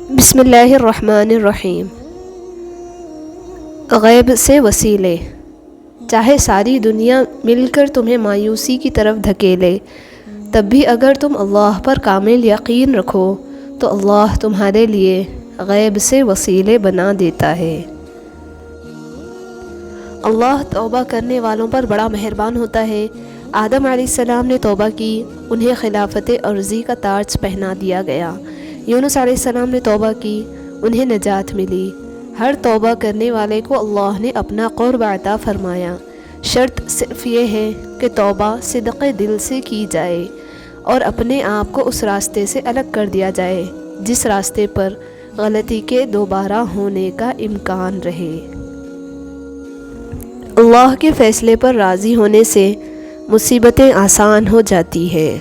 بسم اللہ الرحمن الرحیم۔ غیب سے وسیلے۔ چاہے ساری دنیا مل کر تمہیں مایوسی کی طرف دھکیلے، تب بھی اگر تم اللہ پر کامل یقین رکھو تو اللہ تمہارے لیے غیب سے وسیلے بنا دیتا ہے۔ اللہ توبہ کرنے والوں پر بڑا مہربان ہوتا ہے۔ آدم علیہ السلام نے توبہ کی، انہیں خلافت ارضی کا تاج پہنا دیا گیا۔ یونس علیہ السلام نے توبہ کی، انہیں نجات ملی۔ ہر توبہ کرنے والے کو اللہ نے اپنا قرب عطا فرمایا۔ شرط صرف یہ ہے کہ توبہ صدق دل سے کی جائے اور اپنے آپ کو اس راستے سے الگ کر دیا جائے جس راستے پر غلطی کے دوبارہ ہونے کا امکان رہے۔ اللہ کے فیصلے پر راضی ہونے سے مصیبتیں آسان ہو جاتی ہیں۔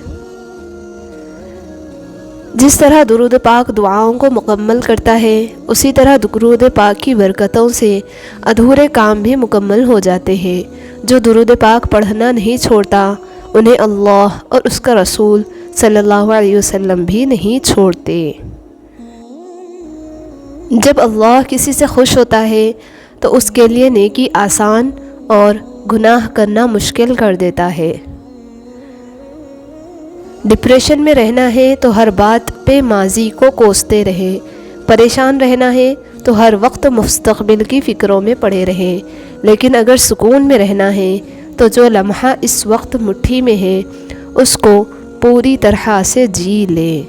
جس طرح درود پاک دعاؤں کو مکمل کرتا ہے، اسی طرح درود پاک کی برکتوں سے ادھورے کام بھی مکمل ہو جاتے ہیں۔ جو درود پاک پڑھنا نہیں چھوڑتا، انہیں اللہ اور اس کا رسول صلی اللہ علیہ وسلم بھی نہیں چھوڑتے۔ جب اللہ کسی سے خوش ہوتا ہے تو اس کے لیے نیکی آسان اور گناہ کرنا مشکل کر دیتا ہے۔ ڈپریشن میں رہنا ہے تو ہر بات پہ ماضی کو کوستے رہے، پریشان رہنا ہے تو ہر وقت مستقبل کی فکروں میں پڑے رہے، لیکن اگر سکون میں رہنا ہے تو جو لمحہ اس وقت مٹھی میں ہے اس کو پوری طرح سے جی لے۔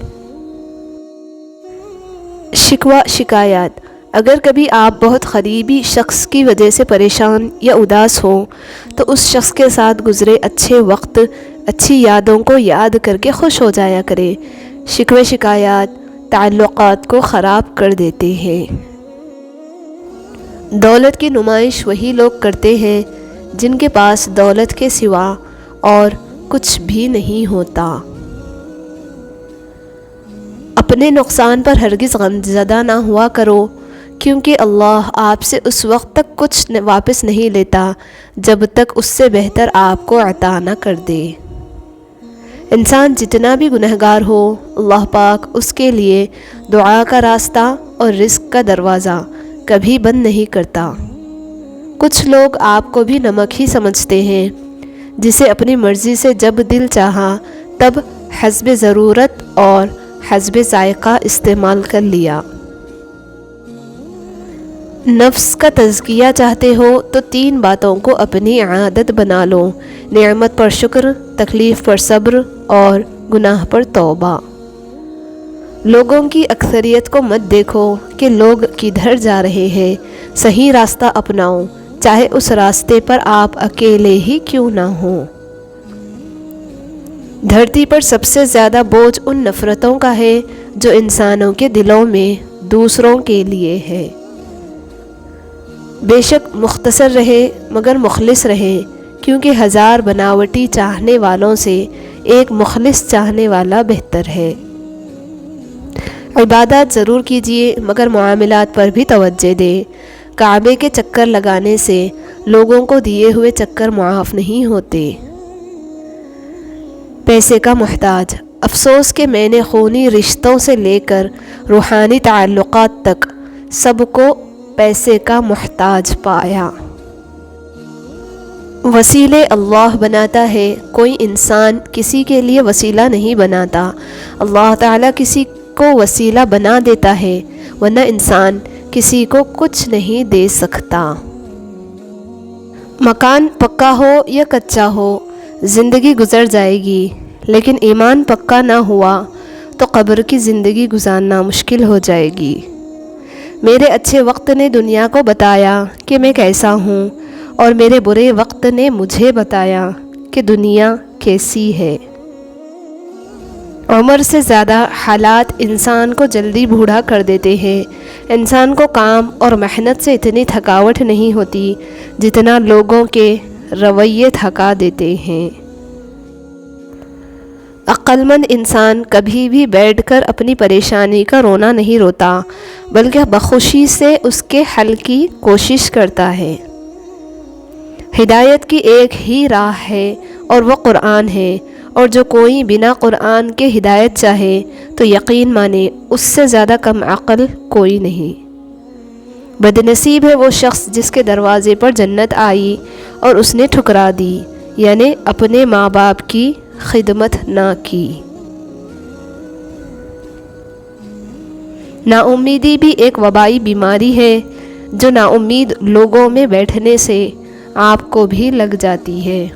شکوہ شکایات۔ اگر کبھی آپ بہت قریبی شخص کی وجہ سے پریشان یا اداس ہو تو اس شخص کے ساتھ گزرے اچھے وقت، اچھی یادوں کو یاد کر کے خوش ہو جایا کرے۔ شکوے شکایات تعلقات کو خراب کر دیتے ہیں۔ دولت کی نمائش وہی لوگ کرتے ہیں جن کے پاس دولت کے سوا اور کچھ بھی نہیں ہوتا۔ اپنے نقصان پر ہرگز غمزدہ نہ ہوا کرو، کیونکہ اللہ آپ سے اس وقت تک کچھ واپس نہیں لیتا جب تک اس سے بہتر آپ کو عطا نہ کر دے۔ انسان جتنا بھی گنہگار ہو، اللہ پاک اس کے لیے دعا کا راستہ اور رزق کا دروازہ کبھی بند نہیں کرتا۔ کچھ لوگ آپ کو بھی نمک ہی سمجھتے ہیں، جسے اپنی مرضی سے جب دل چاہا تب حسب ضرورت اور حسب ذائقہ استعمال کر لیا۔ نفس کا تزکیہ چاہتے ہو تو 3 باتوں کو اپنی عادت بنا لو: نعمت پر شکر، تکلیف پر صبر اور گناہ پر توبہ۔ لوگوں کی اکثریت کو مت دیکھو کہ لوگ کدھر جا رہے ہیں، صحیح راستہ اپناؤ، چاہے اس راستے پر آپ اکیلے ہی کیوں نہ ہوں۔ دھرتی پر سب سے زیادہ بوجھ ان نفرتوں کا ہے جو انسانوں کے دلوں میں دوسروں کے لیے ہے۔ بے شک مختصر رہے مگر مخلص رہے، کیونکہ 1000 بناوٹی چاہنے والوں سے ایک مخلص چاہنے والا بہتر ہے۔ عبادات ضرور کیجیے مگر معاملات پر بھی توجہ دیں۔ کعبے کے چکر لگانے سے لوگوں کو دیے ہوئے چکر معاف نہیں ہوتے۔ پیسے کا محتاج۔ افسوس کہ میں نے خونی رشتوں سے لے کر روحانی تعلقات تک سب کو پیسے کا محتاج پایا۔ وسیلے اللہ بناتا ہے، کوئی انسان کسی کے لیے وسیلہ نہیں بناتا۔ اللہ تعالیٰ کسی کو وسیلہ بنا دیتا ہے، ورنہ انسان کسی کو کچھ نہیں دے سکتا۔ مکان پکا ہو یا کچا ہو، زندگی گزر جائے گی، لیکن ایمان پکا نہ ہوا تو قبر کی زندگی گزارنا مشکل ہو جائے گی۔ میرے اچھے وقت نے دنیا کو بتایا کہ میں کیسا ہوں، اور میرے برے وقت نے مجھے بتایا کہ دنیا کیسی ہے۔ عمر سے زیادہ حالات انسان کو جلدی بوڑھا کر دیتے ہیں۔ انسان کو کام اور محنت سے اتنی تھکاوٹ نہیں ہوتی جتنا لوگوں کے رویے تھکا دیتے ہیں۔ عقل مند انسان کبھی بھی بیٹھ کر اپنی پریشانی کا رونا نہیں روتا، بلکہ بخوشی سے اس کے حل کی کوشش کرتا ہے۔ ہدایت کی ایک ہی راہ ہے اور وہ قرآن ہے، اور جو کوئی بنا قرآن کے ہدایت چاہے تو یقین مانے اس سے زیادہ کم عقل کوئی نہیں۔ بدنصیب ہے وہ شخص جس کے دروازے پر جنت آئی اور اس نے ٹھکرا دی، یعنی اپنے ماں باپ کی خدمت نہ کی۔ نا امیدی بھی ایک وبائی بیماری ہے جو نا امید لوگوں میں بیٹھنے سے آپ کو بھی لگ جاتی ہے۔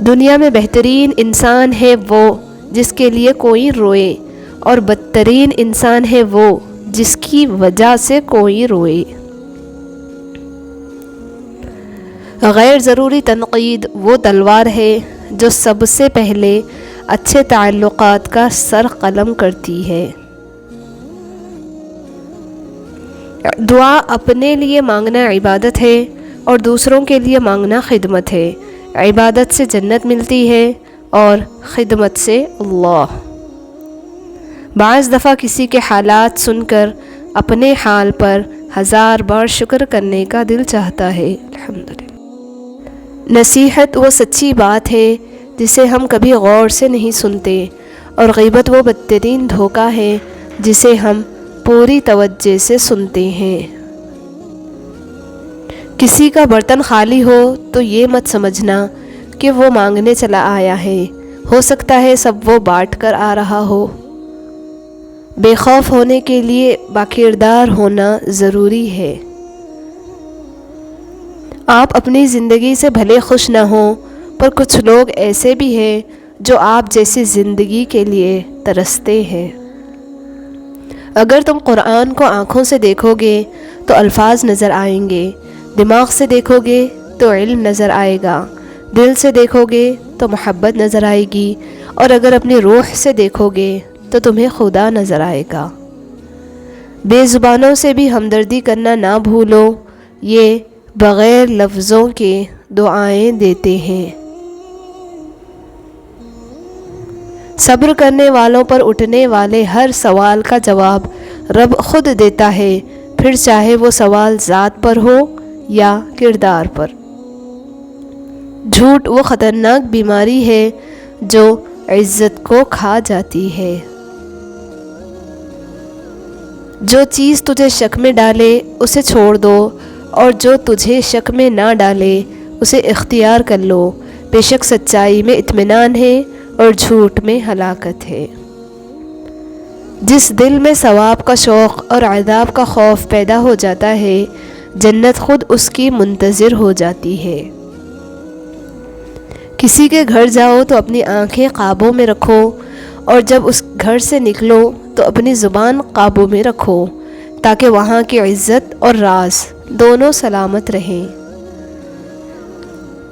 دنیا میں بہترین انسان ہے وہ جس کے لیے کوئی روئے، اور بدترین انسان ہے وہ جس کی وجہ سے کوئی روئے۔ غیر ضروری تنقید وہ تلوار ہے جو سب سے پہلے اچھے تعلقات کا سر قلم کرتی ہے۔ دعا اپنے لیے مانگنا عبادت ہے اور دوسروں کے لیے مانگنا خدمت ہے۔ عبادت سے جنت ملتی ہے اور خدمت سے اللہ۔ بعض دفعہ کسی کے حالات سن کر اپنے حال پر 1000 بار شکر کرنے کا دل چاہتا ہے۔ الحمدللہ۔ نصیحت وہ سچی بات ہے جسے ہم کبھی غور سے نہیں سنتے، اور غیبت وہ بدترین دھوکہ ہے جسے ہم پوری توجہ سے سنتے ہیں۔ کسی کا برتن خالی ہو تو یہ مت سمجھنا کہ وہ مانگنے چلا آیا ہے، ہو سکتا ہے سب وہ بانٹ کر آ رہا ہو۔ بے خوف ہونے کے لیے باکردار ہونا ضروری ہے۔ آپ اپنی زندگی سے بھلے خوش نہ ہوں، پر کچھ لوگ ایسے بھی ہیں جو آپ جیسی زندگی کے لیے ترستے ہیں۔ اگر تم قرآن کو آنکھوں سے دیکھو گے تو الفاظ نظر آئیں گے، دماغ سے دیکھو گے تو علم نظر آئے گا، دل سے دیکھو گے تو محبت نظر آئے گی، اور اگر اپنی روح سے دیکھو گے تو تمہیں خدا نظر آئے گا۔ بے زبانوں سے بھی ہمدردی کرنا نہ بھولو، یہ بغیر لفظوں کے دعائیں دیتے ہیں۔ صبر کرنے والوں پر اٹھنے والے ہر سوال کا جواب رب خود دیتا ہے، پھر چاہے وہ سوال ذات پر ہو یا کردار پر۔ جھوٹ وہ خطرناک بیماری ہے جو عزت کو کھا جاتی ہے۔ جو چیز تجھے شک میں ڈالے اسے چھوڑ دو، اور جو تجھے شک میں نہ ڈالے اسے اختیار کر لو۔ بے شک سچائی میں اطمینان ہے اور جھوٹ میں ہلاکت ہے۔ جس دل میں ثواب کا شوق اور عذاب کا خوف پیدا ہو جاتا ہے، جنت خود اس کی منتظر ہو جاتی ہے۔ کسی کے گھر جاؤ تو اپنی آنکھیں قابو میں رکھو، اور جب اس گھر سے نکلو تو اپنی زبان قابو میں رکھو، تاکہ وہاں کی عزت اور راز دونوں سلامت رہیں۔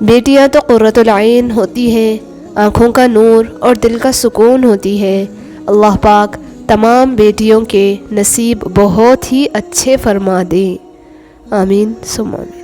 بیٹیاں تو قرۃ العین ہوتی ہیں، آنکھوں کا نور اور دل کا سکون ہوتی ہے۔ اللہ پاک تمام بیٹیوں کے نصیب بہت ہی اچھے فرما دے۔ آمین ثم آمین۔